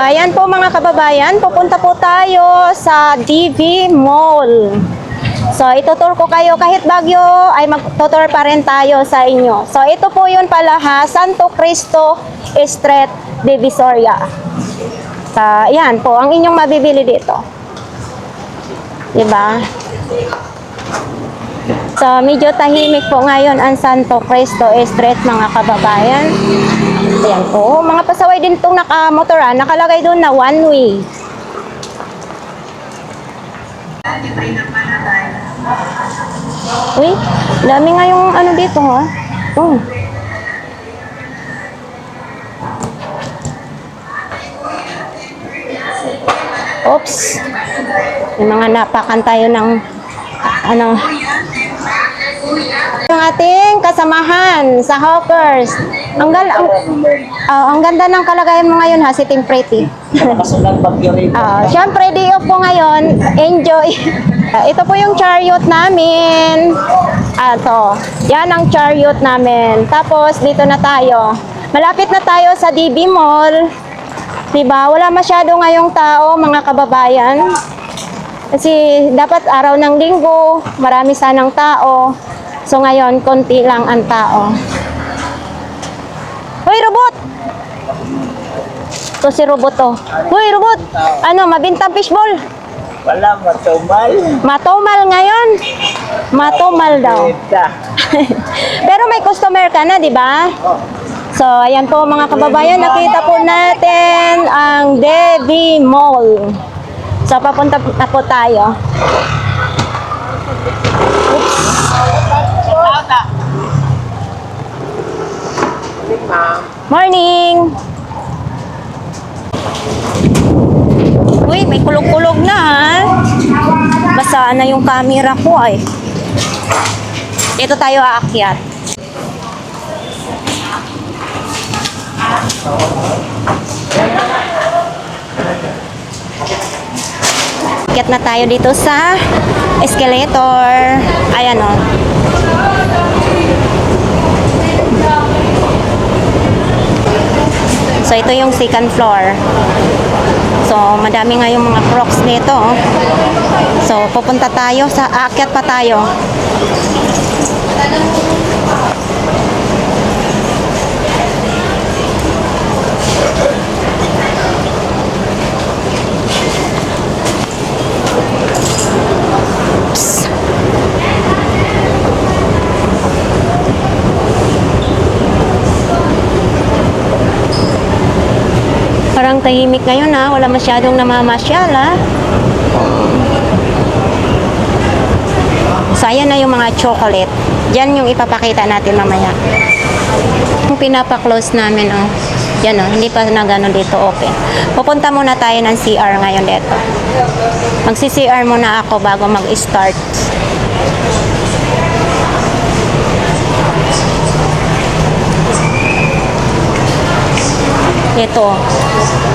ayan po mga kababayan, pupunta po tayo sa DV Mall. So, itutur ko kayo kahit bagyo ay magtutur pa rin tayo sa inyo. So, ito po yun pala ha, Santo Cristo Street, Divisoria. Yan po, ang inyong mabibili dito. Diba? So, medyo tahimik po ngayon ang Santo Cristo Street, mga kababayan. Ayan po, mga pasaway din itong nakamotoran, nakalagay doon na one way. Uy, dami nga yung ano dito ha. Oh. Oops. Yung mga napakan tayo ng ano. Yung ating kasamahan sa Hawkers. Ang ganda ng kalagayan mo ngayon ha, sitting pretty. Siyempre, day off po ngayon. Enjoy. Ito po yung chariot namin. Yan ang chariot namin. Tapos, dito na tayo. Malapit na tayo sa DV Mall. Diba? Wala masyado ngayong tao, mga kababayan. Kasi dapat araw ng linggo, marami sanang tao. So ngayon, konti lang ang tao. Hoy, robot! Ito si robot to. Hoy, robot! Ano, mabintang fishball? Wala, matumal. Matumal ngayon? Matumal daw. Pero may customer ka na, di ba? So, ayan po mga kababayan, nakita po natin ang DV Mall. So, papunta na po tayo. Morning! Uy, may kulog-kulog na ha. Basaan na yung camera ko ay. Dito tayo aakyat. Aakyat na tayo dito sa escalator. Ayan o. So, ito yung second floor. So, madami nga yung mga crocs nito. So, pupunta tayo sa aakyat pa tayo. Oops. Parang tahimik ngayon ha, wala masyadong namamasyal ha. So ayan na yung mga chocolate. Diyan yung ipapakita natin mamaya. Yung pinapa-close namin oh. Yan oh, hindi pa na gano'n dito open. Pupunta muna tayo ng CR ngayon dito. Magsi-CR muna ako bago mag-start. Ito,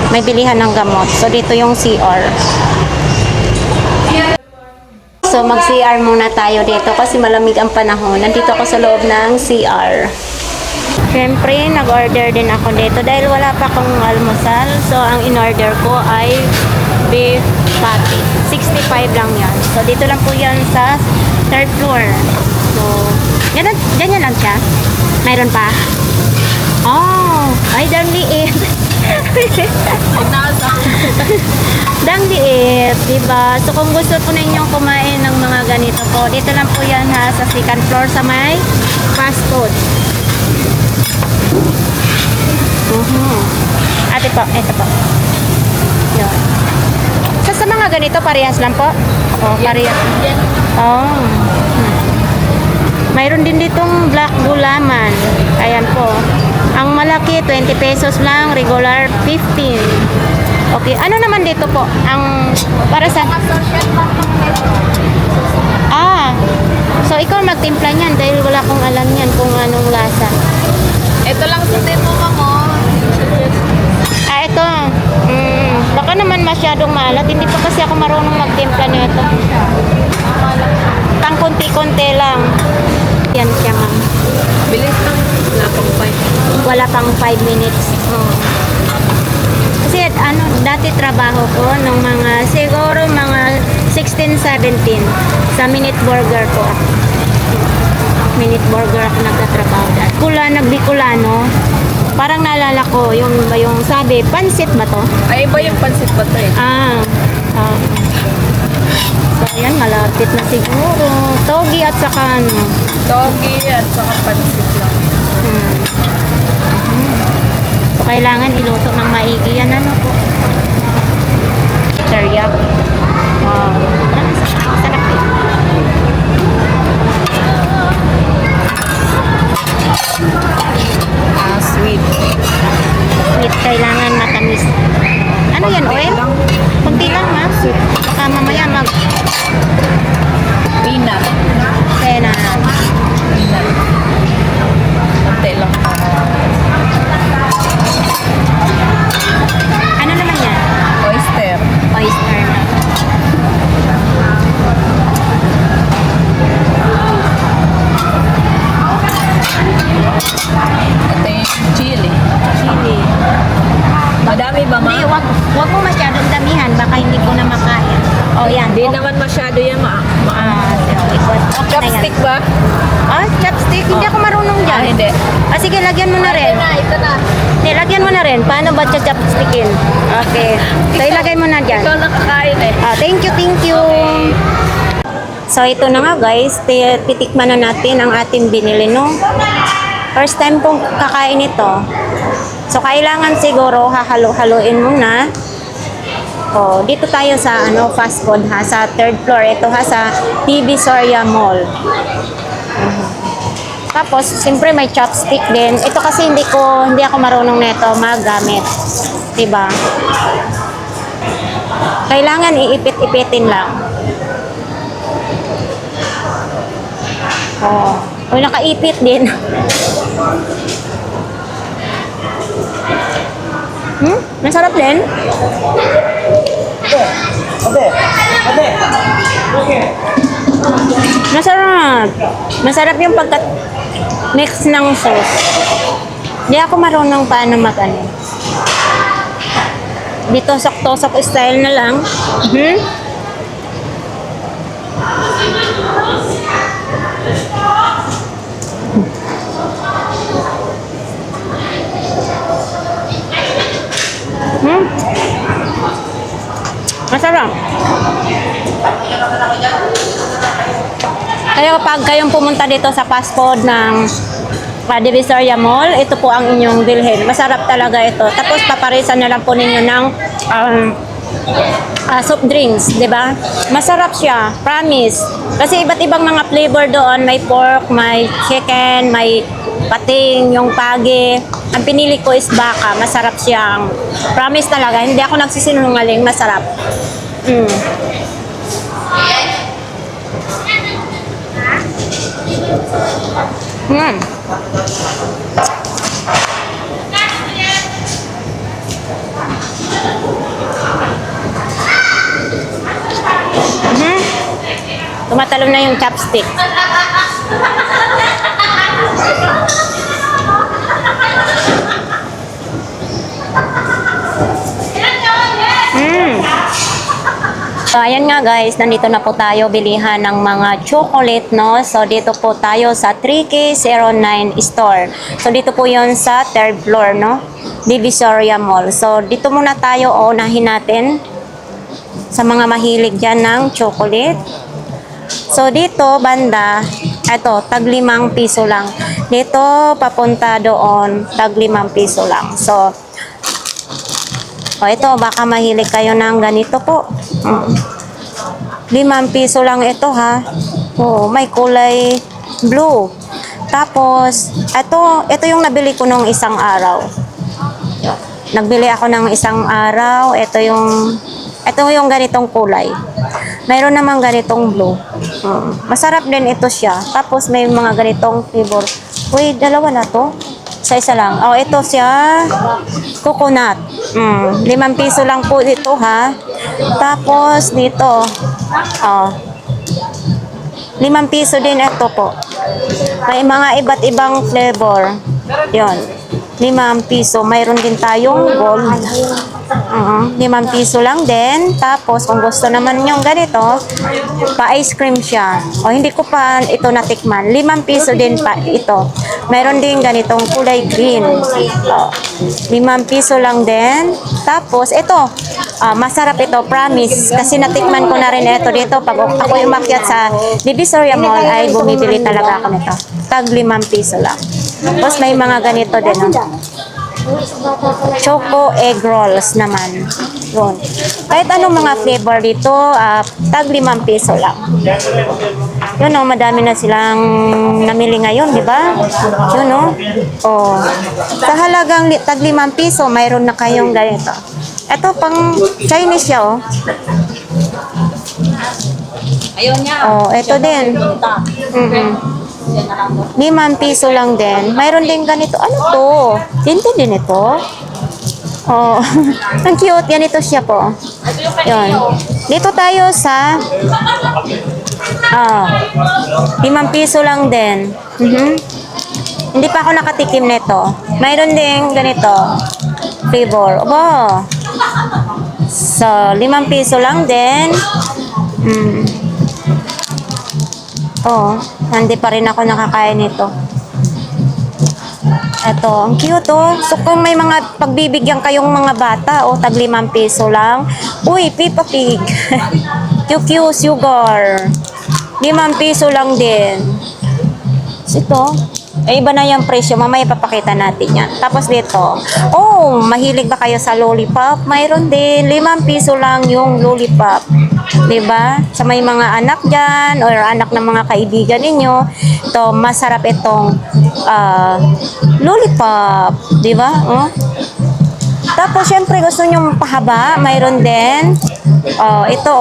may bilihan ng gamot. So, dito yung CR. So, mag-CR muna tayo dito kasi malamig ang panahon. Nandito ako sa loob ng CR. Siyempre, nag-order din ako dito dahil wala pa akong almusal. So, ang in-order ko ay beef patty. 65 lang yan. So, dito lang po yan sa third floor. So, ganyan lang siya. Mayroon pa. Oh, ay dang liit. Dang liit, diba? So kung gusto po ninyong kumain ng mga ganito po, dito lang po yan ha, sa second floor sa may fast food. Ate po, ito po. Yun. So sa mga ganito, parehas lang po? Oh, parehas. Oh. Mayroon din ditong black gulaman. Ayan po. Ang malaki, 20 pesos lang. Regular, 15. Okay. Ano naman dito po? Ang, para sa... So ikaw magtimpla niyan dahil wala kong alam yan kung anong lasa. Ito lang sa demo mo. Ito. Baka naman masyadong maalat. Hindi pa kasi ako marunong magtimpla nito. Pang konti-konti lang. Yan siya, ma'am. Bilis lang. Wala pang 5. Wala pang 5 minutes. Kasi ano, dati trabaho ko nung siguro mga 16, 17 sa Minute Burger ko. Minute Burger ako nagtatrabaho dati. Nagbikulano. Parang naalala ko, yung sabi, pansit ba to? Ay, iba yung pansit ba to eh? So, ayan, malapit na siguro. Togi at saka ano. Togi at saka pansit lang. So, kailangan iluto ng maigi. Yan ano po. Teriyaki. Wow. Sarap eh. Sweet. Sweet, kailangan matamis. Ano yan, oil? Kunti lang ha. Baka mamaya Peanut. Pena. Peanut. Konti lang. Ano naman yan? Oyster. Oyster na. Ito yung chili. Chili. Madami ba, Hindi, ma? wag mo masyadong damihan. Baka hindi ko na makain. Oh, yan. Hindi naman masyado yan, ma. Okay na yan. Chopstick ba? Chopstick? Hindi ako marunong dyan. Hindi. Sige, lagyan mo na rin. Ito na. Hindi, lagyan mo na rin. Paano ba chopstickin? Okay. So, ilagay mo na dyan. Ikaw nakakain eh. Thank you, thank you. So, ito na nga guys. Titikman na natin ang ating binili, no? First time kong kakain ito. So, kailangan siguro hahalo-haloin muna. Dito tayo sa fast food ha, sa third floor. Ito ha, sa Divisoria Mall. Tapos, siyempre may chopstick din. Ito kasi hindi ako marunong nito magamit. Diba? Kailangan iipit-ipitin lang. Nakaipit din. Masarap din. Masarap. Masarap yung pagka-mix ng sauce. Hindi ako marunong paano mag-ano. Dito sok-tosok style na lang. Masarap. Kaya kapag kayong pumunta dito sa fast food ng Divisoria Mall, ito po ang inyong bilhin. Masarap talaga ito. Tapos paparisan na lang po ninyo ng soft drinks, di ba? Masarap siya, promise. Kasi iba't ibang mga flavor doon. May pork, may chicken, may pating, yung pagi. Ang pinili ko is baka. Masarap siyang. Promise talaga. Hindi ako nagsisinungaling. Masarap. Tumatalon na yung chopstick. So, ayan nga guys, nandito na po tayo bilihan ng mga chocolate, no? So, dito po tayo sa 3K09 store. So, dito po yon sa third floor, no? Divisoria Mall. So, dito muna tayo, unahin natin sa mga mahilig dyan ng chocolate. So, dito, banda, eto, tag 5 piso lang. Dito, papunta doon, tag 5 piso lang. So, ito, baka mahilig kayo ng ganito po. 5 piso lang ito ha. May kulay blue. Tapos, ito yung nabili ko nung isang araw. Nagbili ako ng isang araw. Ito yung ganitong kulay. Mayroon naman ganitong blue. Masarap din ito siya. Tapos, may mga ganitong flavor. Uy, dalawa na to. Isa lang. Ito siya. Coconut. 5 piso lang po dito ha. Tapos dito. 5 piso din ito po. May mga iba't ibang flavor. Yon. 5 piso. Mayroon din tayong gold. 5 piso lang din. Tapos, kung gusto naman yung ganito, pa-ice cream siya. O, hindi ko pa ito natikman. 5 piso din pa ito. Meron din ganitong kulay green. O, 5 piso lang din. Tapos, ito, masarap ito, promise. Kasi natikman ko na rin ito dito. Pag ako umakyat sa Divisoria Mall, ay bumibili talaga ako nito. Tag 5 piso lang. Tapos, may mga ganito din. Choco egg rolls naman. Yun. Kahit anong mga flavor dito, tag 5 piso lang. Yun o, madami na silang namili ngayon, di ba? Yun o. Oh. Sa halagang tag 5 piso, mayroon na kayong ganito. Ito pang Chinese siya o. Ayun niya. Oh, ito din. 5 piso lang din. Mayroon din ganito. Ano to? Tintin din ito. Oh, ang cute. Yan ito siya po. Yun. Dito tayo sa 5 piso lang din. Hindi pa ako nakatikim nito. Mayroon din ganito. Flavor. Wow. So, 5 piso lang din. Oh, hindi pa rin ako nakakain nito. Ito, ang cute oh. So kung may mga pagbibigyan kayong mga bata, tag 5 piso lang. Uy, Peppa Pig. QQ sugar. 5 piso lang din. Ito, iba na yung presyo. Mamaya papakita natin yan. Tapos dito, mahilig ba kayo sa lollipop? Mayroon din. 5 piso lang yung lollipop. Diba? Sa may mga anak dyan or anak ng mga kaibigan ninyo, ito, masarap itong lollipop. Diba? Tapos, syempre, gusto nyo pahaba. Mayroon din. Ito,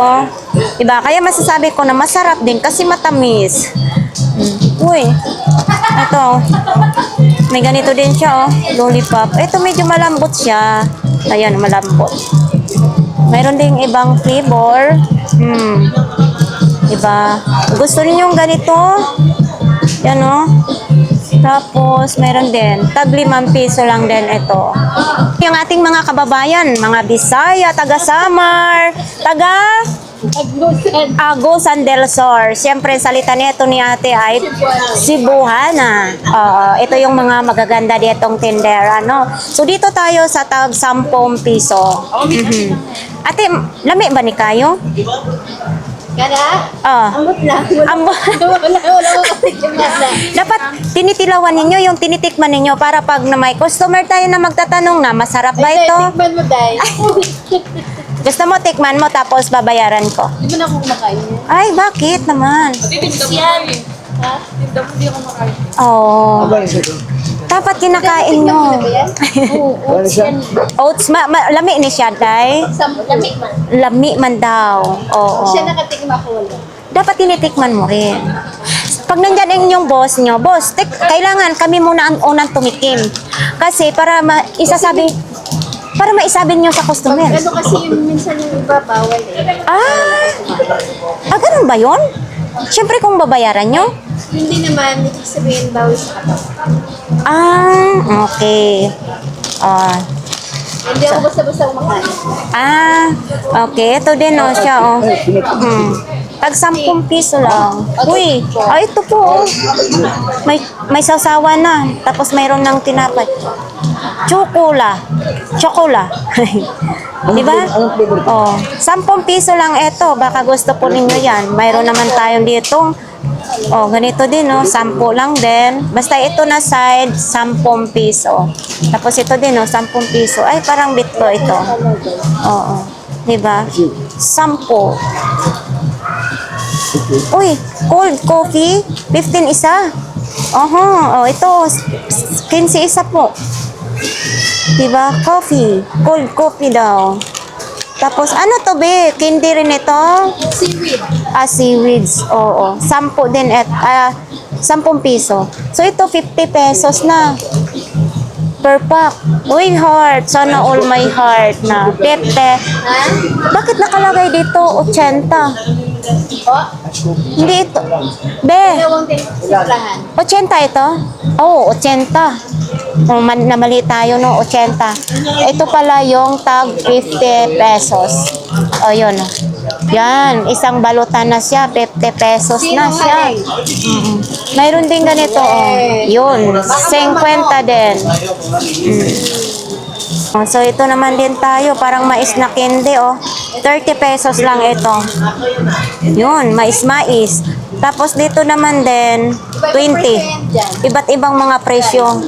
diba? Kaya masasabi ko na masarap din kasi matamis. Uy, ito. May ganito din siya, lollipop. Ito, medyo malambot siya. Ayan, malambot. Mayroon ding ibang flavor. Diba? Gusto niyo yung ganito? Yan Tapos, mayroon din. Tag 5 piso lang din ito. Yung ating mga kababayan, mga Bisaya, taga Samar, taga Agusan del Sur. Siyempre, salita nito ni ate ay Cebuana. Ito yung mga magaganda ditong tindera, So, dito tayo sa tag 10 piso. Ate, lami ba ni kayo? Kada? Ambot lang. Wala Dapat tinitilawan ninyo yung tinitikman ninyo para pag na may customer tayo na magtatanong na, masarap ba ito? Tikman mo, Day. Gusto mo, tikman mo tapos babayaran ko. Di ba na ako kumakain? Ay, bakit naman? Yan. Ha? Hindi ako makain. Dapat kinakain nyo. Ano ba yan? Oo, oats yan. Oats, lami ni siya, day. Lamig man. Lami man daw. Oo. Siya nakatikma ko wala. Dapat tinitikman mo rin. Pag nandyan ang inyong boss nyo, boss, kailangan kami muna ang unang tumikim. Kasi para maisabi nyo sa customer. Ano kasi yung minsan yung iba bawal Ganun ba yun? Siyempre kung babayaran nyo? Hindi naman, ibig sabihin bawal sa katawan. Okay. Hindi ako basta-basta kumakain. Okay. Ito din, siya, Tag 10 piso lang. Uy, ito po, May sasawa na. Tapos mayroon ng tinapay. Chocola. Di ba? 10 piso lang ito. Baka gusto po ninyo yan. Mayroon naman tayong dito. Ganito din, 10 lang din. Basta ito na side, 10 piso. Tapos ito din, 10 piso. Ay, parang bitlo ito. Oo. Diba? 10. Uy, cold coffee, 15 isa. Ito, 15 isa po. Diba? Coffee. Cold coffee daw. Tapos, ano to, be? Candy rin ito? Seaweed. Seaweeds. Oo. 10 din. 10 piso. So, ito, 50 pesos na. Per pack. Uy, heart. Sana all my heart na. Pepe. Ha? Bakit nakalagay dito 80? Hindi ito. Be, Dalawang simplahan. 80 ito? Oo, 80. Namali tayo no, 80. Ito pala yung tag 50 pesos. O yun. Yan, isang balutan na siya, 50 pesos na siya. Mayroon din ganito, oh. Yun, 50 din. Oh, so ito naman din tayo, parang mais na candy, oh. 30 pesos lang ito. Yun, mais-mais. Tapos dito naman din, 20. Iba't ibang mga presyo.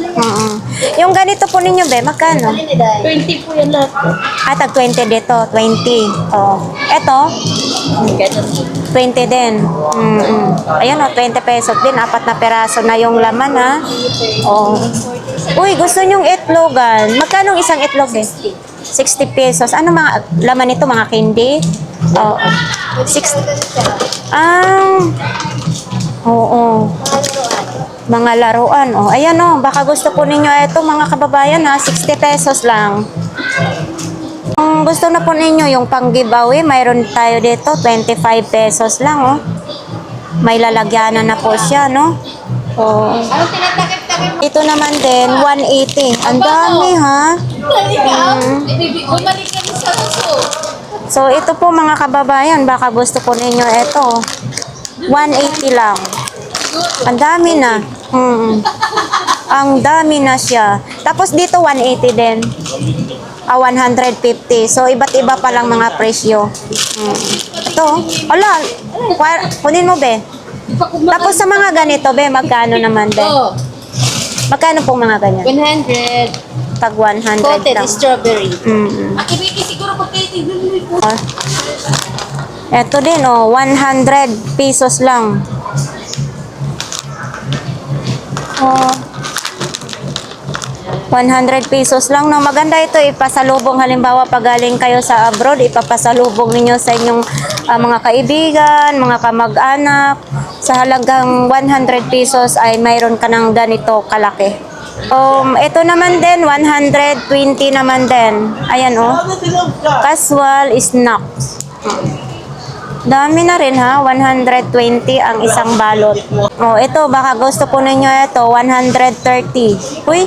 Yung ganito po ninyo, be, magkano? 20 po yan lahat. Tag 20 dito, 20. Oh. Ito, 20 din. Ayan, oh, 20 pesos din. 4 na peraso na yung laman, ha? Oh. Uy, gusto nyong itlogan. Magkano isang itlog, eh? 60 pesos. Ano mga laman nito? Mga candy? Oo. 60. Oo. Mga laruan. Oh, ayan oh, baka gusto po ninyo ito mga kababayan ha, 60 pesos lang. Kung gusto na po ninyo yung pang giveaway, mayroon tayo dito, 25 pesos lang oh. May lalagyanan na po siya, no? Oh. Ito naman din, 180. Ang dami ha. Bumalik ka sa uso. So, ito po mga kababayan, baka gusto po ninyo ito. 180 lang. Ang dami na. Ang dami na siya. Tapos dito 180 din. 150. So, iba't iba pa lang mga presyo. Ito. Ala, kunin mo, be. Tapos sa mga ganito, be, magkano naman, be? Oh, Magkano pong mga ganyan? 100. Tag 100 Coated lang. strawberry. Akibiki siguro pag kayo tignan po. Ito din, oh, 100 pesos lang. Oh, 100 pesos lang, no? Maganda ito, ipasalubong. Halimbawa, pag galing kayo sa abroad, ipapasalubong ninyo sa inyong mga kaibigan, mga kamag-anak. Sa halagang 100 pesos ay mayroon ka ng ganito kalaki. Ito naman din, 120 naman din. Ayan, oh. Casual snacks. Dami na rin ha, 120 ang isang balot. Oh, ito baka gusto po ninyo ito, 130. Uy,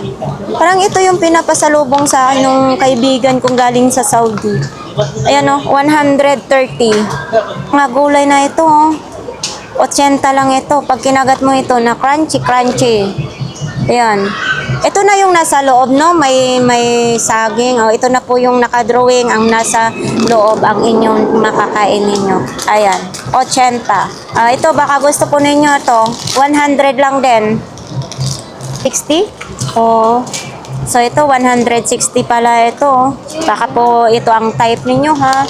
parang ito yung pinapasalubong sa anong kaibigan kong galing sa Saudi. Ayan oh, 130. Mga gulay na ito oh. 80 lang ito. Pag kinagat mo ito na crunchy. Ayan. Ito na yung nasa loob, no? May saging. Oh, ito na po yung nakadrawing. Ang nasa loob ang inyong makakain ninyo. Ayan. 80. Ito, baka gusto po ninyo ito. 100 lang din. 60? Oh. So, ito, 160 pala ito. Baka po ito ang type ninyo, ha?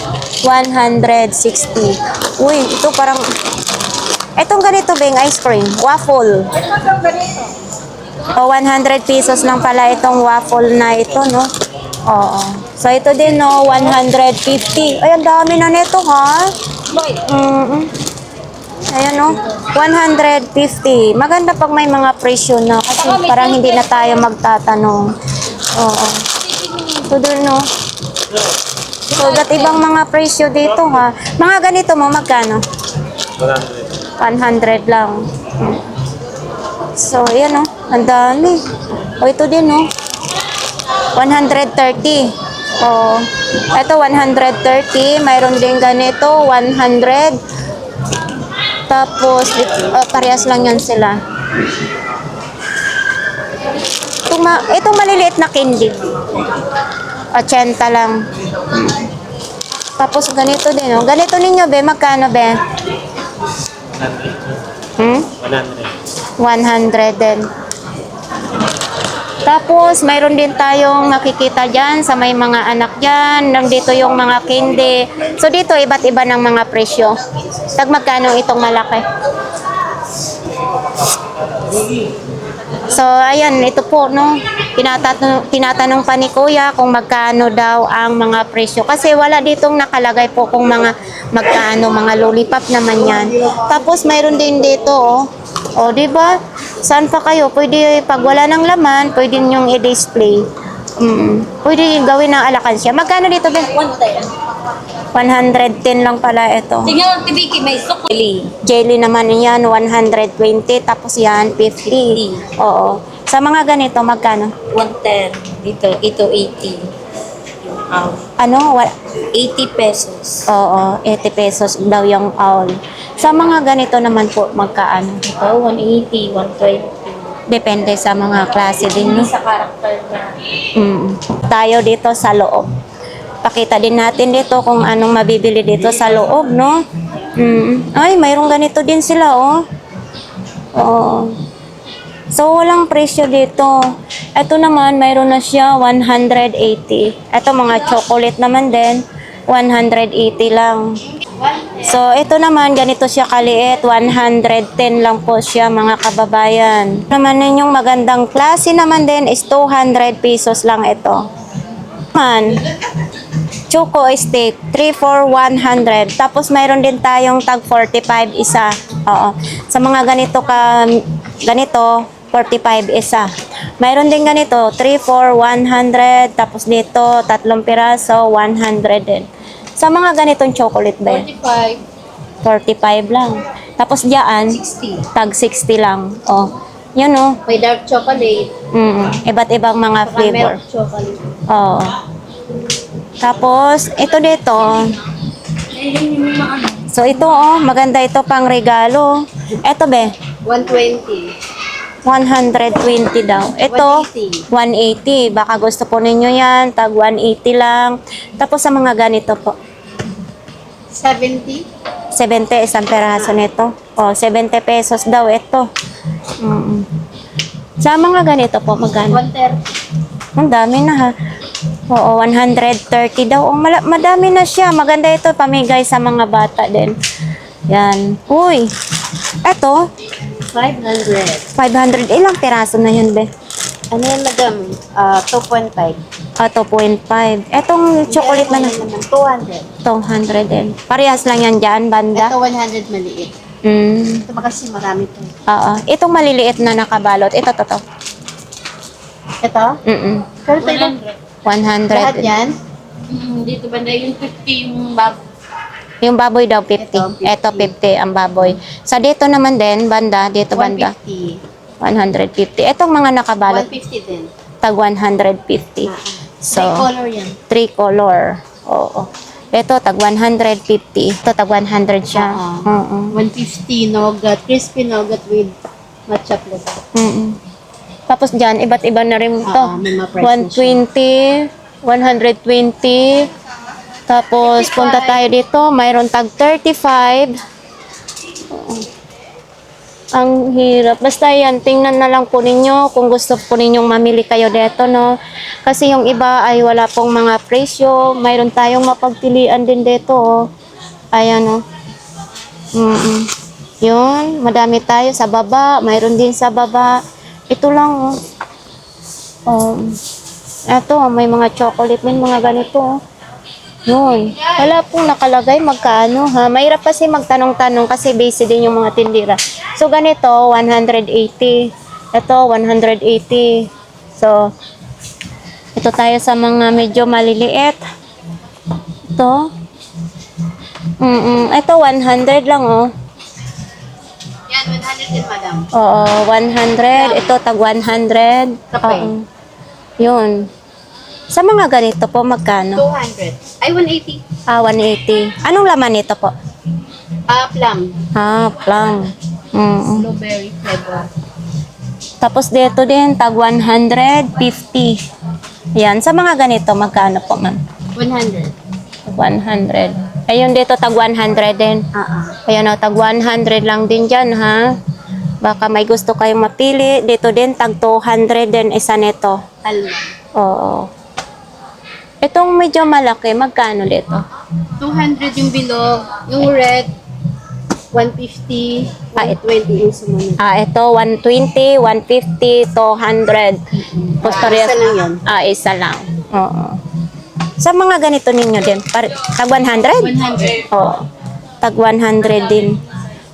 160. Uy, ito parang... Itong ganito, Bing, ice cream. Waffle. O, 100 pesos lang pala itong waffle na ito, no? Oo. So, ito din, no? 150. Ay, ang dami na nito, ha? Ayan, no? 150. Maganda pag may mga presyo na. Kasi parang hindi na tayo magtatanong. Oo. So, doon, no? So, iba't ibang mga presyo dito, ha? Mga ganito mo, magkano? 100 lang. So, ayan o. Ang dami. O, ito din o. 130. O, ito 130. Mayroon din ganito. 100. Tapos, parehas lang yan sila. Itong maliliit na candy. 80 lang. Tapos, ganito din o. Ganito ninyo, be. Magkano, be? 100 din. Tapos, mayroon din tayong makikita dyan sa may mga anak dyan. Nandito yung mga candy. So, dito, iba't iba ng mga presyo. Tag magkano itong malaki? So, ayan, ito po, no? Tinatanong pa ni Kuya kung magkano daw ang mga presyo. Kasi wala ditong nakalagay po kung magkano, mga lollipop naman yan. Tapos, mayroon din dito, oh. O, diba? Saan pa kayo? Pwede, pag wala ng laman, pwede nyong i-display. Pwede gawin ng alakansya. Magkano dito, Ben? 110 lang pala ito. Tingnan, tibiki, may sukli. Jelly naman yan, 120. Tapos yan, 50. Oo. Sa mga ganito, magkano? 110. Dito, ito 80. Yung owl. Ano? 80 pesos. Oo, 80 pesos daw yung owl. Sa mga ganito naman po, magkaano? Ito, 180, 120. Depende sa mga klase din, no? Sa karakter niya. Tayo dito sa loob. Pakita din natin dito kung anong mabibili dito sa loob, no? Ay, mayroong ganito din sila, oh. Oo. So, walang presyo dito. Ito naman, mayroon na siya 180. Ito, mga chocolate naman din, 180 lang. So, ito naman, ganito siya kaliit. 110 lang po siya, mga kababayan. Naman ninyong magandang klase naman din is 200 pesos lang ito. Man, choco steak, 3 for 100. Tapos, mayroon din tayong tag 45 isa. Oo. Sa mga ganito, 45 isa. Mayroon din ganito, 3 for 100. Tapos dito, 3 piraso, 100 din. Sa mga ganitong chocolate ba yun? 45. 45 lang. Tapos diyan, 60. tag 60 lang. Oh. Yun oh. May dark chocolate. Iba't ibang mga Saka flavor. milk chocolate. Oo. Tapos, ito dito. So, ito oh, maganda ito pang regalo. Ito be, 120. 120 daw. Ito, 180. Baka gusto po ninyo yan. Tag 180 lang. Tapos sa mga ganito po. 70. 70, isang peraso nito. O, 70 pesos daw ito. Sa mga ganito po, magkano? 130. Ang dami na ha. Oo, 130 daw. Oh, madami na siya. Maganda ito, pamigay sa mga bata din. Yan. Uy, eto, 500. 500. Ilang peraso na yun, be? Ano yan, madam? 2.5. 2.5. Etong chocolate na Meron naman 200. 200 din. Parehas lang yan dyan, banda. Ito 100 maliit. Ito kasi marami to. Oo. Itong maliliit na nakabalot. Ito, to. Ito? Pero ito ibang 100. lahat yan? Dito ba na yung 50 yung bag? Yung baboy daw, 50. Ito, 50. 50 ang baboy. Sa dito naman din, banda. Dito, banda. 150. 150. Etong mga nakabalot, 150 din. tag 150. So, Color yan. 3 color. Oo. Ito, tag 150. Ito, tag 100 siya. Oo. 150 nougat, crispy nougat with matcha flavor. Tapos dyan, iba't iba na rin ito. May mga price na siya. 120, 120. Tapos, punta tayo dito. Mayroon tag 35. Oo. Ang hirap. Basta yan, tingnan na lang po ninyo kung gusto po ninyong mamili kayo dito, no? Kasi yung iba ay wala pong mga presyo. Mayroon tayong mapagpilian din dito, oh. Ayan, oh. Yun, madami tayo sa baba. Mayroon din sa baba. Ito lang, oh. Ito, may mga chocolate din, mga ganito, oh. Yun. Wala pong nakalagay magkano, ha? Mahirap kasi magtanong-tanong kasi base din yung mga tindira. So, ganito, 180. Ito, 180. So, ito tayo sa mga medyo maliliit. Ito. Ito, 100 lang, oh. Yan, 100 din, madam. Oo, 100. Ito, tag 100. Kapay. Oo. Yun. Sa mga ganito po, magkano? 200. Ay, 180. 180. Anong laman nito po? Plum. Plum. Blueberry flavor. Tapos dito din, tag 150. Yan. Sa mga ganito, magkano po, ma'am? 100. 100. Ayun dito, tag 100 din. Ayan o, tag 100 lang din dyan, ha? Baka may gusto kayong mapili. Dito din, tag 200 din isa nito. Almond. Oo. Itong medyo malaki, magkano dito? 200 yung bilog. Yung red, 150. 120 yung sumunod. Ito, 120, 150, 200. Tapos parehas. Isa lang yun. Isa lang. Oo. Sa mga ganito ninyo din, tag 100? 100. Oo. Tag 100 din.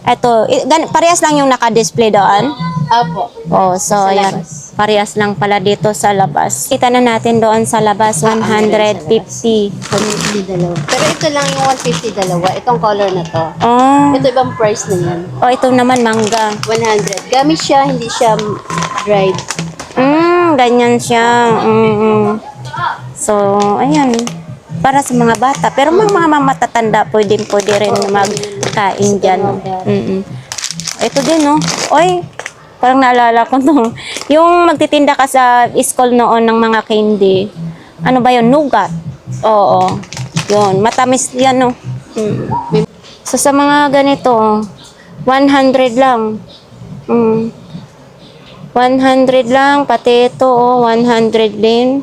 Ito, parehas lang yung naka-display doon. Apo. Oh, so Sa yan. labas. Parehas lang pala dito sa labas. Kita na natin doon sa labas, 150. 150 dalawa. Pero ito lang yung 150 dalawa. Itong color na to. Oh, Ito ibang price na yan. ito naman mangga. 100. Gamit siya, hindi siya dried. ganyan siya. So, ayan. Para sa mga bata. Pero mga matatanda, pwede rin magkain dyan. Ito din, no? Oy, parang naalala ko to. Yung magtitinda ka sa school noon ng mga candy. Ano ba yun? Nougat. Oo. Yun. Matamis yan, no? So, sa mga ganito, 100 lang. 100 lang. Pati ito, 100 din.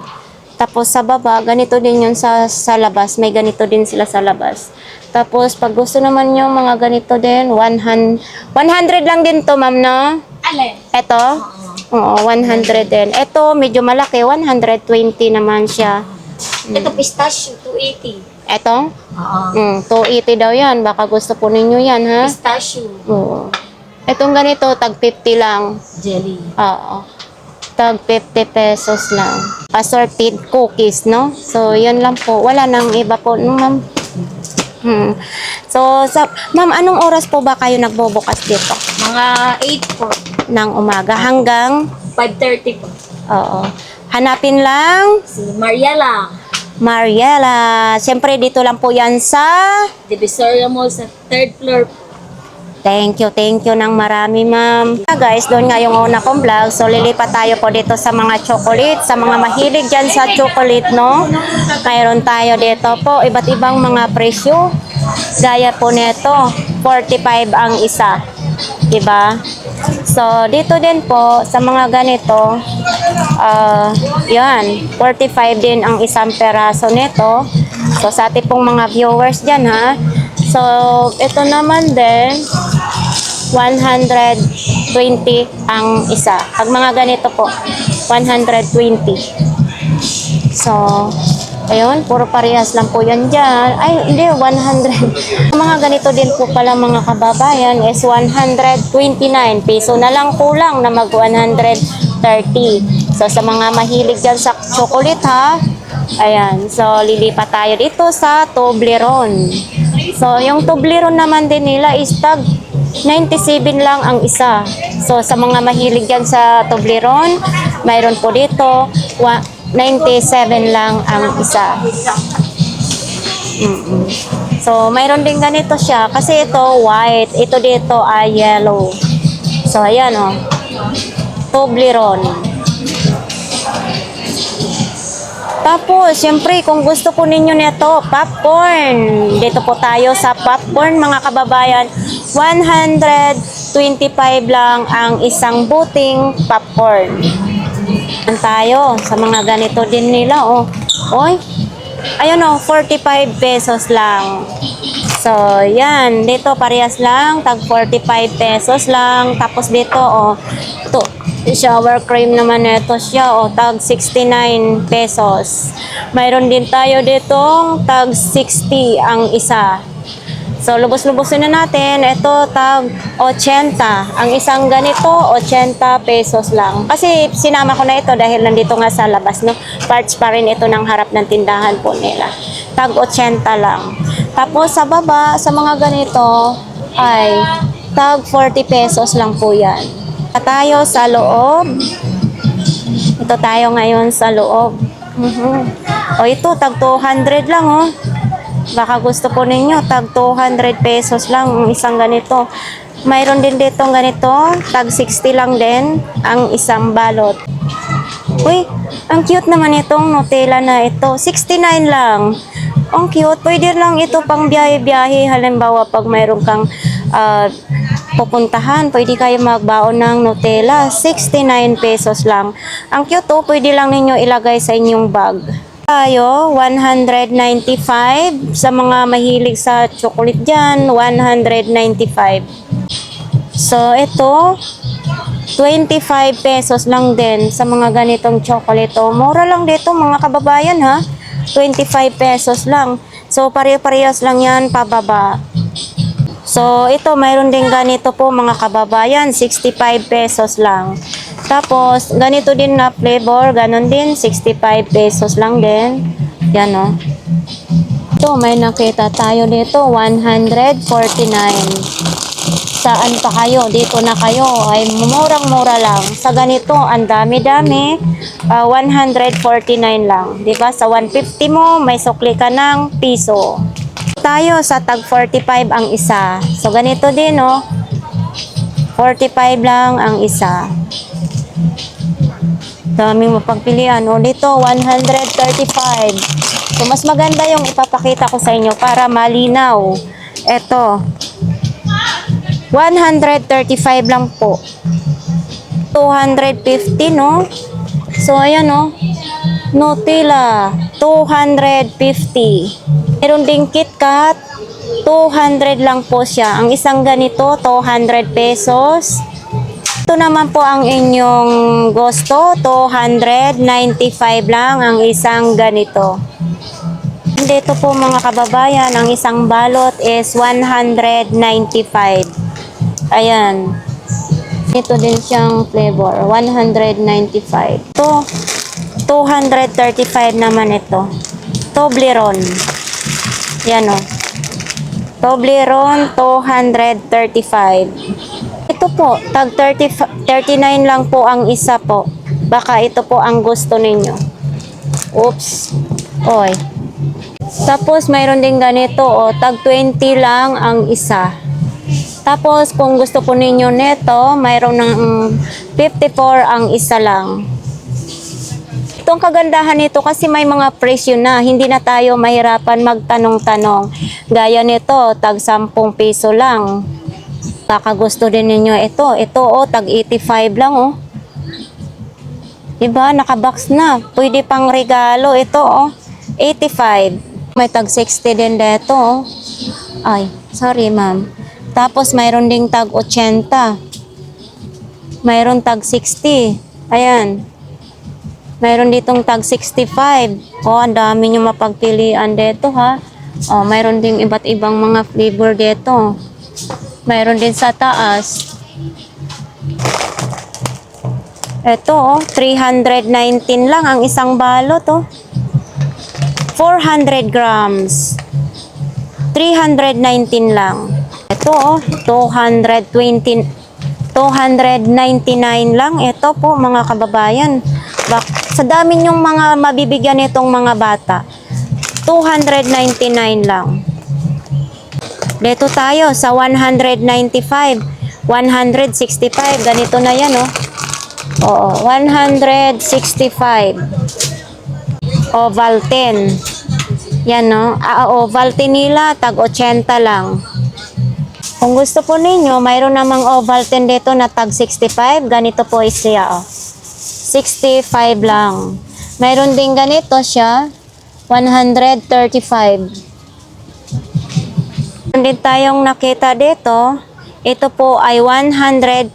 Tapos sa baba, ganito din yun sa labas. May ganito din sila sa labas. Tapos pag gusto naman nyo mga ganito din, 100 lang din to, ma'am, no? Alin? Ito? Oo, 100 din. Ito, medyo malaki, 120 naman siya. Ito pistachio, 280. Ito? Oo. 280 daw yan. Baka gusto po ninyo yan, ha? Pistachio. Oo. Itong ganito, tag 50 lang. Jelly. Oo. Tag 50 pesos lang. Assorted cookies, no? So, yun lang po. Wala nang iba po, no, ma'am? So, ma'am, anong oras po ba kayo nagbubukas dito? Mga 8 po. Ng umaga hanggang? 5:30 po. Oo. Hanapin lang Si Mariela. Mariela. Siyempre, dito lang po yan sa... Divisoria Mall sa 3rd floor po. Thank you ng marami, ma'am. Guys, doon nga yung una kong vlog. So, lilipat tayo po dito sa mga chocolate. Sa mga mahilig dyan sa chocolate, no? Mayroon tayo dito po. Iba't ibang mga presyo. Gaya po nito, 45 ang isa. Diba? So, dito din po, sa mga ganito, yan, 45 din ang isang peraso nito. So, sa ating pong mga viewers dyan, ha? So, ito naman din, 120 ang isa. Pag mga ganito po, 120. So, ayun, puro parehas lang po yan dyan. Ay, hindi, 100. Mga ganito din po pala mga kababayan is 129 peso na lang kulang na mag 130. So, sa mga mahilig dyan sa chocolate, ha? Ayan, so lilipat tayo dito sa Toblerone. So, yung Toblerone naman din nila is tag 97 lang ang isa. So, sa mga mahilig yan sa Toblerone, mayroon po dito 97 lang ang isa. So, mayroon din ganito siya. Kasi ito white, ito dito ay yellow. So, ayan o. Toblerone. Tapos, syempre, kung gusto po ninyo nito, popcorn. Dito po tayo sa popcorn, mga kababayan. 125 lang ang isang buting popcorn. Tayo sa mga ganito din nila, oh. Oy, ayun oh, 45 pesos lang. So, yan. Dito, parehas lang. Tag 45 pesos lang. Tapos dito, oh, ito, shower cream naman ito siya, o tag 69 pesos. Mayroon din tayo ditong tag 60 ang isa. So, lubos-lubosin na natin. Ito, tag 80. Ang isang ganito, 80 pesos lang. Kasi sinama ko na ito dahil nandito nga sa labas, no? Parts pa rin ito ng harap ng tindahan po nila. Tag 80 lang. Tapos sa baba, sa mga ganito, ay tag 40 pesos lang po yan. Tayo sa loob. Ito tayo ngayon sa loob. O ito, tag 200 lang, oh. Baka gusto po ninyo, tag 200 pesos lang ang isang ganito. Mayroon din dito ganito, tag 60 lang din ang isang balot. Uy, ang cute naman itong Nutella na ito. 69 lang. Ang cute. Pwede lang ito pang biyahe-biyahe. Halimbawa, pag mayroon kang pupuntahan, pwede kayo magbaon ng Nutella. 69 pesos lang. Ang cute, oh. Pwede lang ninyo ilagay sa inyong bag. Tayo, 195. Sa mga mahilig sa chocolate dyan, 195. So, ito, 25 pesos lang din sa mga ganitong chocolate. Oh, mura lang dito mga kababayan, ha? 25 pesos lang. So, pare-parehas lang yan pababa. So, ito, mayroon din ganito po mga kababayan, 65 pesos lang. Tapos, ganito din na flavor, ganon din, 65 pesos lang din. Yan, o. Ito, may nakita tayo dito, 149. Saan pa kayo? Dito na kayo. Ay, murang-mura lang. Sa ganito, ang dami-dami. 149 lang. 'Di ba? Sa 150 mo, may sukli ka ng piso. Tayo sa tag 45 ang isa. So, ganito din, no? 45 lang ang isa. Daming mapagpilian. O, dito, 135. So, mas maganda yung ipapakita ko sa inyo para malinaw. Ito. 135 lang po. 250, no? So, ayan, no? Nutella, 250. Meron ding KitKat, 200 lang po siya. Ang isang ganito, 200 pesos. Ito naman po ang inyong gusto, 295 lang ang isang ganito. Dito po mga kababayan, ang isang balot is 195. Ayan. Ito din siyang flavor, 195. Ito, 235 naman ito. Toblerone. Yan o. Toblerone, 235. Ito po, tag 39 lang po ang isa po. Baka ito po ang gusto ninyo. Oops. Oy. Tapos, mayroon din ganito, o, tag 20 lang ang isa. Tapos, kung gusto po ninyo neto, mayroon ng 54 ang isa lang. Itong kagandahan nito kasi may mga presyo na, hindi na tayo mahirapan magtanong-tanong. Gaya nito, tag 10 piso lang. Baka gusto din ninyo ito. Ito, o, tag 85 lang, o. Diba, nakabox na. Pwede pang regalo. Ito, o, 85. May tag 60 din dito, o. Ay, sorry, ma'am. Tapos, mayroon ding tag 80. Mayroon tag 60. Ayan. Mayroon ditong tag 65. Oh, ang dami nyo mapagpilian dito, ha. Oh, mayroon ding iba't ibang mga flavor dito. Mayroon din sa taas. Ito, oh, 319 lang ang isang balot, oh. 400 grams. 319 lang. Ito, oh, 299 lang. Ito po, mga kababayan. Sa dami nyong mga mabibigyan itong mga bata, 299 lang. Dito tayo sa 195, 165. Ganito na yan, oh. Oo, 165. Ovaltine. Yan, no? Ovaltine nila, tag 80 lang. Kung gusto po ninyo, mayroon namang Ovaltine dito na tag 65. Ganito po siya, oh. 65 lang. Mayroon din ganito siya, 135. Meron din tayong nakita dito. Ito po ay 150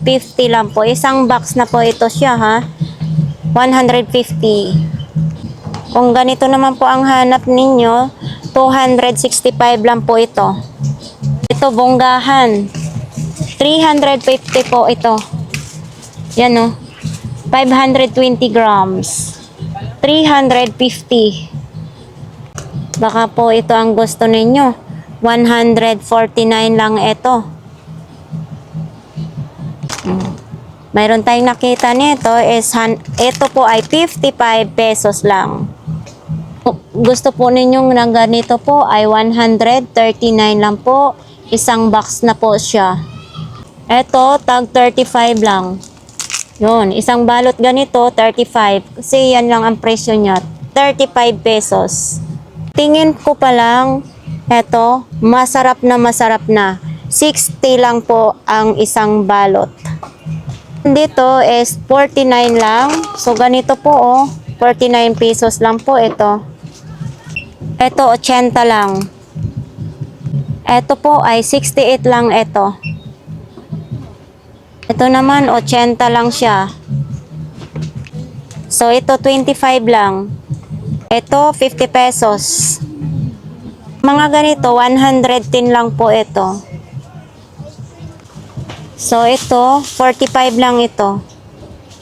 lang po. Isang box na po ito siya, ha. 150. Kung ganito naman po ang hanap ninyo, 265 lang po ito. Ito, bonggahan. 350 po ito. Yan, oh. 520 grams. 350. Baka po ito ang gusto ninyo. 149 lang ito. Mayroon tayong nakita nito is ito po ay 55 pesos lang. Gusto po ninyong ng ganito po ay 139 lang po. Isang box na po siya. Ito, tag 35 lang. Yun, isang balot ganito, 35. Kasi yan lang ang presyo niya. 35 pesos. Tingin ko pa lang, eto, masarap na. 60 lang po ang isang balot. Dito is 49 lang. So, ganito po, oh. 49 pesos lang po ito. Ito, 80 lang. Ito po ay 68 lang ito. Ito naman, 80 lang siya. So, ito 25 lang. Ito, 50 pesos. Mga ganito, 110 lang po ito. So, ito, 45 lang ito.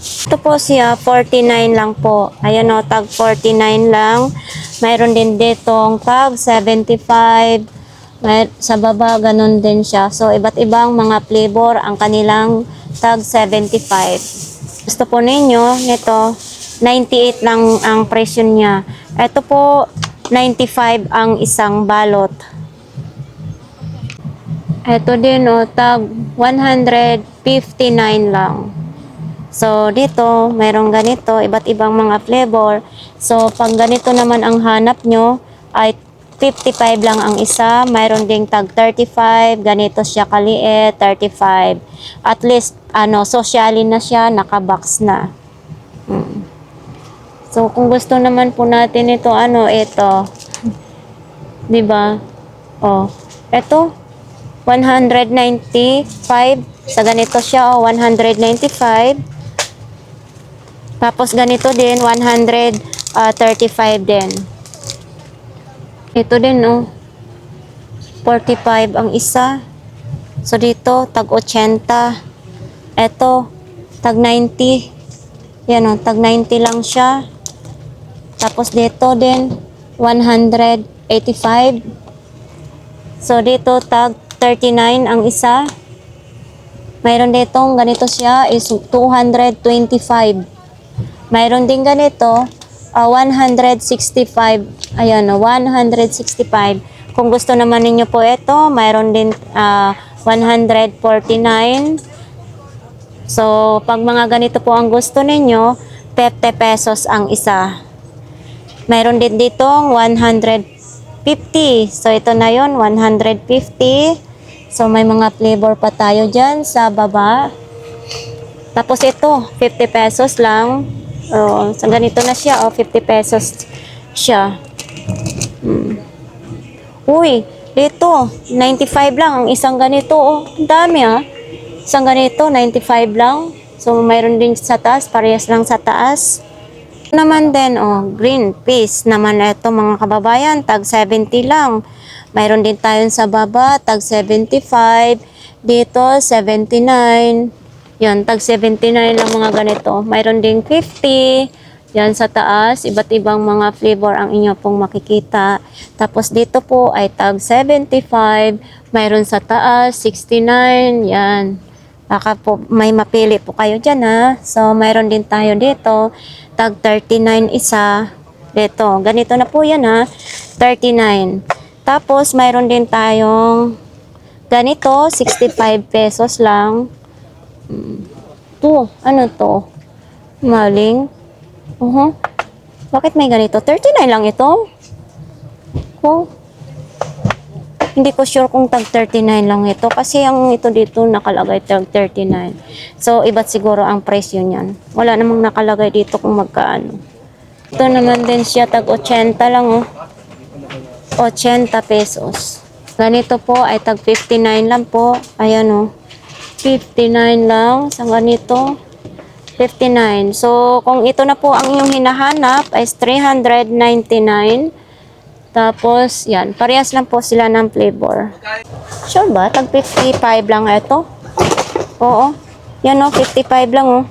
Ito po siya, 49 lang po. Ayan o, tag 49 lang. Mayroon din ditong tag 75. Sa baba, ganun din siya. So, iba't ibang mga flavor ang kanilang tag 75. Gusto po ninyo nito, 98 lang ang presyo niya. Ito po, 95 ang isang balot. Ito din, tag 159 lang. So, dito, mayroong ganito, iba't ibang mga flavor. So, pag ganito naman ang hanap nyo, ay 55 lang ang isa. Mayroon ding tag 35, ganito siya kaliit, 35. At least, sosyalin na siya, nakabox na. So, kung gusto naman po natin ito, ito. Diba? Ito, 195. Sa ganito siya, 195. Tapos ganito din, 135 din. Ito din, 45 ang isa. So, dito, tag 80. Ito, tag 90. Yan, tag 90 lang siya. Tapos dito din, 185. So, dito, tag 39 ang isa. Mayroon ditong ganito siya is 225. Mayroon din ganito, 165. Ayan, 165. Kung gusto naman ninyo po ito, mayroon din 149. So, pag mga ganito po ang gusto ninyo, 50 pesos ang isa. Mayroon din ditong 150. So, ito na yon 150. So, may mga flavor pa tayo dyan sa baba. Tapos ito, 50 pesos lang. So, ganito na siya. 50 pesos siya. Uy, dito, 95 lang ang isang ganito. Ang dami Isang ganito, 95 lang. So, mayroon din sa taas. Parehas lang sa taas. Naman din, green peas naman ito mga kababayan, tag 70 lang. Mayroon din tayo sa baba, tag 75. Dito, 79. Yan, tag 79 lang mga ganito. Mayroon din 50. Yan sa taas, iba't ibang mga flavor ang inyo pong makikita. Tapos dito po ay tag 75. Mayroon sa taas, 69. Yan. Baka po may mapili po kayo dyan So, mayroon din tayo dito. Tag 39 isa. Dito. Ganito na po yan 39. Tapos, mayroon din tayong ganito. 65 pesos lang. Ano to? Maling. Bakit may ganito? 39 lang ito. Hindi ko sure kung tag 39 lang ito. Kasi ang ito dito nakalagay tag 39. So, iba't siguro ang presyo niyan. Wala namang nakalagay dito kung magkaano. Ito naman din siya tag 80 lang 80 pesos. Ganito po ay tag 59 lang po. Ayan 59 lang sa ganito. 59. So, kung ito na po ang inyong hinahanap ay 399. Tapos, yan. Parehas lang po sila ng flavor. Sure ba? Tag 55 lang ito? Oo. Yan 55 lang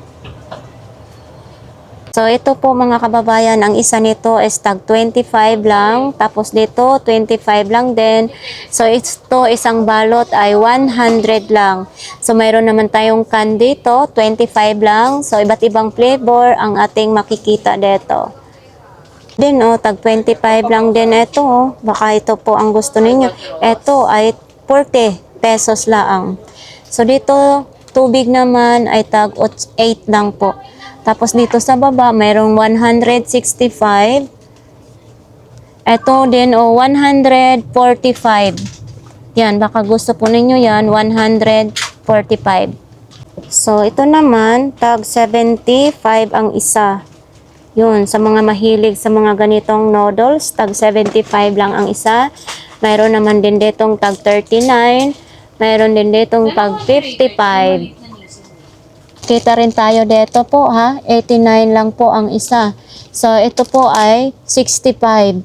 So, ito po mga kababayan, ang isa nito is tag 25 lang. Tapos dito, 25 lang din. So, ito isang balot ay 100 lang. So, mayroon naman tayong can dito, 25 lang. So, iba't ibang flavor ang ating makikita dito. Din tag 25 lang din ito Baka ito po ang gusto ninyo. Ito ay 40 pesos lang. So dito tubig naman ay tag 8 lang po. Tapos dito sa baba mayroong 165. Ito din 145. Yan, baka gusto po ninyo yan, 145. So ito naman tag 75 ang isa. Yun, sa mga mahilig sa mga ganitong noodles, tag 75 lang ang isa. Mayroon naman din ditong tag 39. Mayroon din ditong tag 55. Kita rin tayo dito po 89 lang po ang isa. So, ito po ay 65.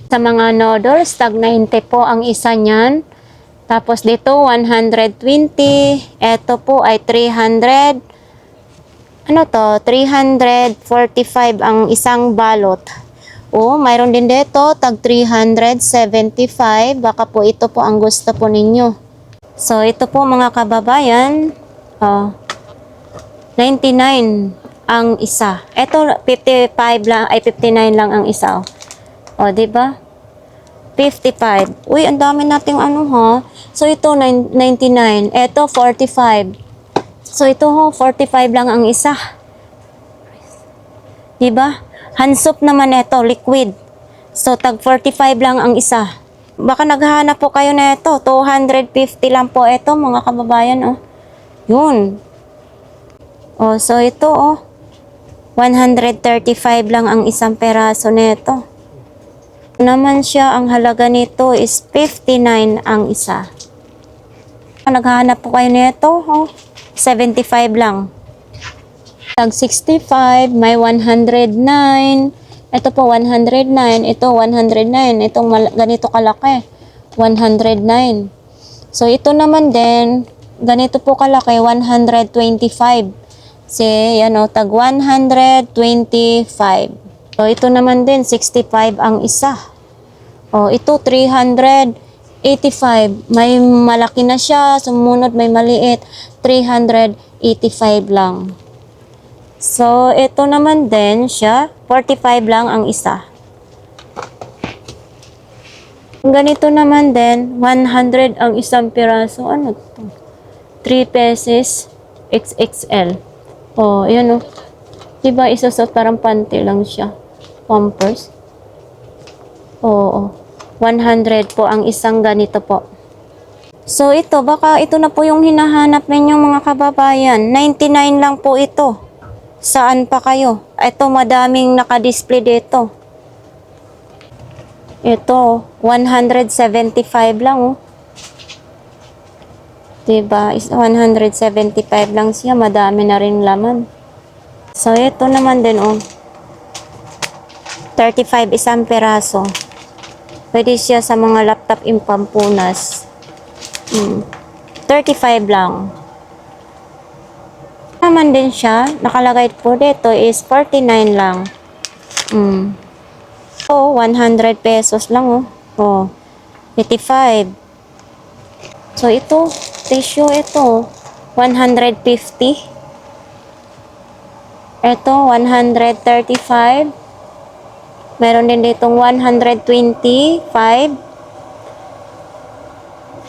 Sa mga noodles, tag 90 po ang isa niyan. Tapos dito, 120. Ito po ay 300. 345 ang isang balot. Mayroon din dito, tag 375. Baka po ito po ang gusto po ninyo. So, ito po mga kababayan, 99 ang isa. Ito 55 lang, ay 59 lang ang isa. O, di ba? 55. Uy, ang dami nating ano ha. So ito 99. Ito 45. So ito ho, 45 lang ang isa. Di ba? Hansop naman ito, liquid. So tag 45 lang ang isa. Baka naghahanap po kayo na ito. 250 lang po ito, mga kababayan. Oh. Yun. Oh, so ito, oh. 135 lang ang isang peraso nito. Naman siya, ang halaga nito is 59 ang isa. Naghahanap po kayo nito, oh. 75 lang. Tag 65, may 109. Ito po 109, ito 109, itong ganito kalaki, 109. So ito naman din, ganito po kalaki, 125. Kasi yan o, tag 125. So ito naman din, 65 ang isa. O ito 385, may malaki na siya, sumunod may maliit, 385 lang. So, ito naman din siya, 45 lang ang isa. Ganito naman din, 100 ang isang piraso. Ano to? 3 pesos XXL. Oh, yan o. Diba, isa sa parang panty lang siya. Pampers. Oo. 100 po ang isang ganito po. So, ito, baka ito na po yung hinahanap ninyong mga kababayan. 99 lang po ito. Saan pa kayo? Ito, madaming nakadisplay dito. Ito, 175 lang, oh. Diba? 175 lang siya. Madami na rin laman. So, ito naman din, oh. 35 isang peraso. Pwede siya sa mga laptop impampunas. 35 lang. Naman din siya, nakalagay po dito is 49 lang. So, 100 pesos lang, oh. Oh, 85. So, ito, tissue ito, 150. Ito, 135. Meron din ditong 125.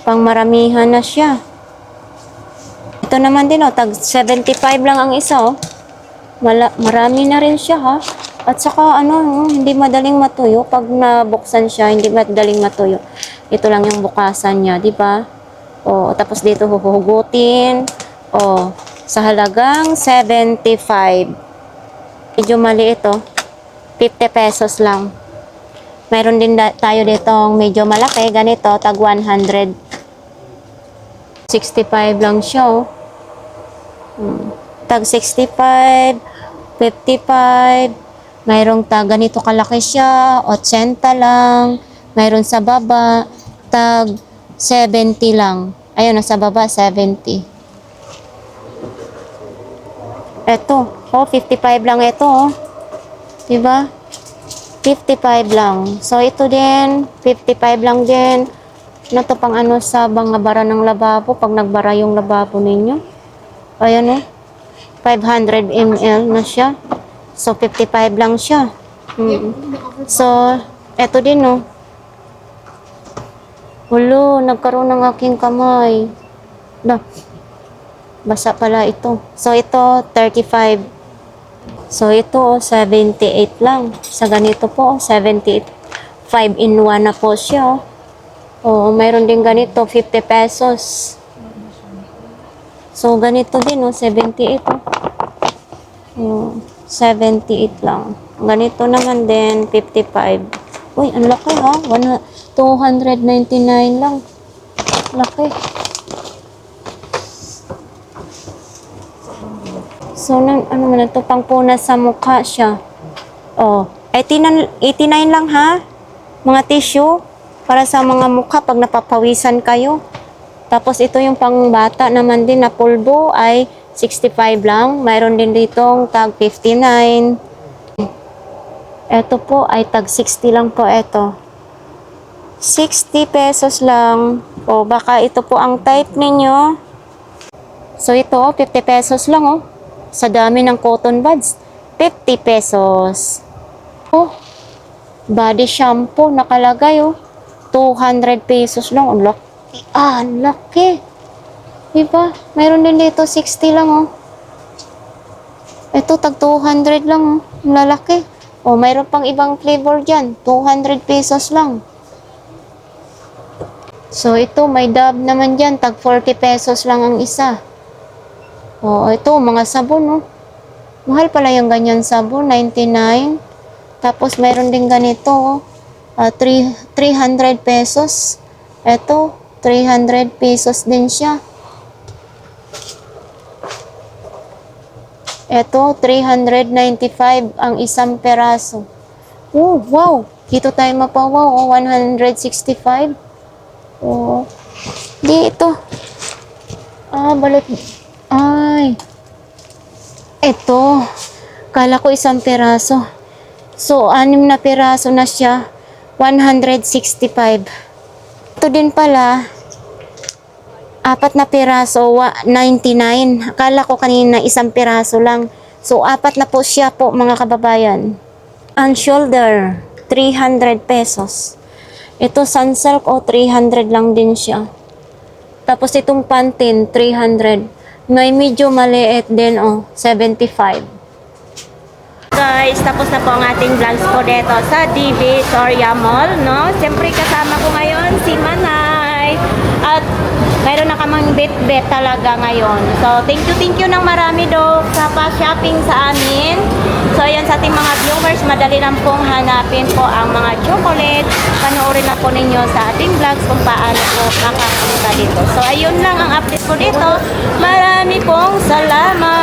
Pang maramihan na siya. Ito naman din, oh, tag 75 lang ang isa, oh. Marami na rin siya, ha. At saka, ano, hindi madaling matuyo. Pag nabuksan siya, hindi madaling matuyo. Ito lang yung bukasan niya, di ba? Oh, tapos dito huhugutin. Oh, sa halagang 75. Medyo maliit, oh. 50 pesos lang. Mayroon din tayo ditong medyo malaki, ganito, tag 100. 65 lang siya, oh. Tag 65, 55, mayroong tag ganito kalaki siya, 80 lang, mayroon sa baba, tag 70 lang. Ayun, nasa baba, 70. Eto, oh, 55 lang ito, oh. Diba? 55 lang. So, ito din, 55 lang din. Ano to, pang ano sa mga bara ng lababo, pag nagbara yung lababo ninyo. Ayan, oh. 500 ml na siya. So, 55 lang siya. So, eto din, oh. Hulo, nagkaroon ng aking kamay. Basa pala ito. So, ito, 35. So, ito, 78 lang. Sa ganito po, 78. 5 in 1 na po siya, oh. Oo, mayroon din ganito, 50 pesos. So, ganito din, oh, 78, oh. 78 lang. Ganito naman din, 55. Uy, ang laki, ha? 299 lang. Laki. So, ano man ito, pangpunas sa mukha siya. Oh, 89 lang, ha? Mga tissue. Para sa mga mukha pag napapawisan kayo. Tapos ito yung pangbata naman din na pulbo ay 65 lang. Mayroon din ditong tag 59. Ito po ay tag 60 lang po ito. 60 pesos lang. O baka ito po ang type ninyo. So ito, 50 pesos lang, oh. sa dami ng cotton buds. 50 pesos. Oh, body shampoo nakalagay oh. 200 pesos lang. Ang laki. Ang laki. Diba? Mayroon din dito 60 lang oh. Ito tag 200 lang oh. Ang lalaki. Oh, mayroon pang ibang flavor dyan. 200 pesos lang. So, ito, may Dove naman dyan. Tag 40 pesos lang ang isa. Oh, ito, mga sabon, oh. Mahal pala yung ganyan sabon, 99. Tapos, mayroon din ganito, oh. 300 pesos. Ito, 300 pesos din siya. Ito, 395 ang isang peraso. Oh, wow! Dito tayo mapawaw, oh, 165. Oh, dito. Balot. Ay. Ito. Kala ko isang peraso. So, 6 na peraso na siya. 165. Ito din pala. 4 na peraso, 99. Akala ko kanina isang peraso lang. So, 4 na po siya po, mga kababayan. Ang shoulder, 300 pesos. Ito, Sunsilk, 300 lang din siya. Tapos, itong Pantene, 300. May medyo maliit din, 75. Guys, tapos na po ang ating vlogs po dito sa Divisoria Mall, no? Siyempre, kasama ko ngayon si Manay. At mayroon na kamang bet-bet talaga ngayon. So, thank you ng marami do sa pa-shopping sa amin. So, ayan sa ating mga viewers, madali lang pong hanapin po ang mga chocolate. Panoorin na po ninyo sa ating vlogs kung paano po makapunta dito. So, ayun lang ang update po dito. Marami pong salamat!